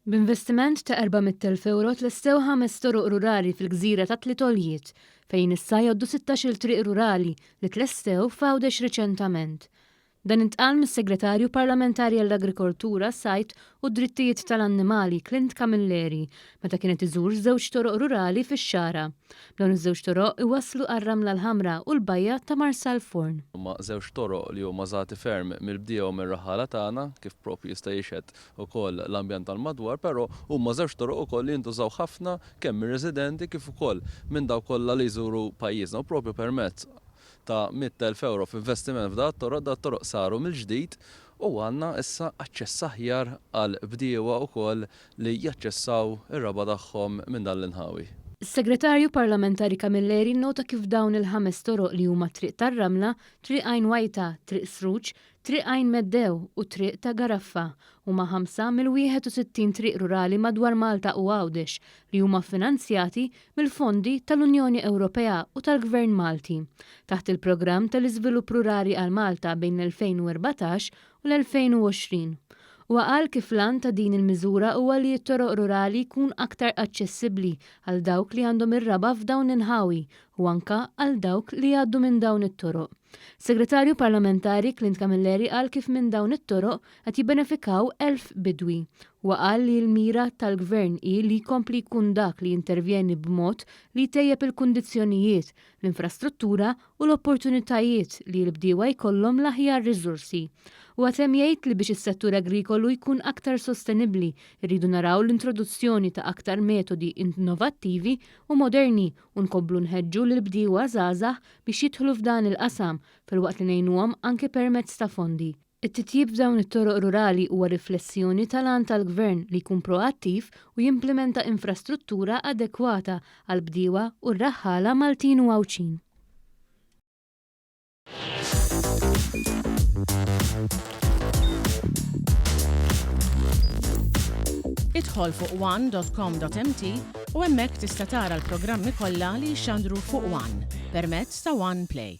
B'investiment ta' 400,000 euro tlestew 5 toroq rurali fil-gżira ta' Tlitoljiet fejn issa jgħoddu 16 triq rurali li tlestew f'Għawdex riċentament. Dan intqal mis-Segretarju Parlamentari għall-Agrikoltura, Sajt u d-Drittijiet tal-Annimali Clint Camilleri meta kienet iżur żewġ toroq rurali fix-Xara. Dawn iż-żewġ toroq iwasslu għar-Ramla l-Ħamra u l-Bajja ta' Marsal Forn. Huma żewġ toroq li huma żgħati ferm mill-bdiewa u mir-raħala tagħna kif proprju jista' jixhed ukoll l-ambjent tal-madwar, però huma żewġ toroq ukoll li jintużaw ħafna kemm mir-residenti kif ukoll minn dawk kollha li jżuru pajjiżna u proprju permezz ta' 100,000 euro f'investiment f'dat toroq saru mill-ġdid u għandna issa aċċess aħjar għal bdiewa wkoll li jaċċessaw ir-raba tagħhom minn dan l-inħawi. Is-Segretarju Parlamentari Camilleri nota kif dawn il-5 toroq li huma Triq tar-Ramla, Triq Għajn Wajta, Triq Sruġ, Triq Għajn Meddew u Triq ta' Garaffa huma 5 mill-61 triq rurali madwar Malta u Għawdex li huma finanzjati mill-fondi tal-Unjoni Ewropea u tal-Gvern Malti taħt il-Programm tal-Iżvilupp Rurali għal Malta bejn l-2014 u l-2020. U qal kif lan ta' din il-miżura huwa li t-toroq rurali jkun aktar aċċessibbli għal dawk li għandhom ir-raba f'dawn inħawi u anka għal dawk li għaddu minn dawn it-toroq. Segretarju Parlamentari Clint Camilleri qal kif minn dawn it-toroq qed jibbenefikaw 1000 bidwi u qal li l-mira tal-Gvern hi li jkompli jkun dak li jintervjeni b'mod li jtejjeb il-kundizzjonijiet, l-infrastruttura u l-opportunitajiet li l-bdiewa jkollhom l-aħjar riżorsi. U għatem jgħid li biex is-settur agrikolu jkun aktar sostenibbli, irridu naraw l-introduzzjoni ta' aktar metodi innovattivi u moderni u nkomplu nħeġġu lill-bdiewa żgħażagħ biex jidħlu f'dan il-qasam filwaqt li ngħinuhom anke permezz ta' fondi. It-titjib f'dawn it-toroq rurali huwa riflessjoni tal-għan tal-Gvern li jkun proattiv u jimplementa infrastruttura adekwata għal bdiewa u r-raħħala Maltin u Għawċin. Idħol fuq one.com.mt u hemmhekk tista' tara l-programmi kollha li jxandru fuq One permezz ta' One Play.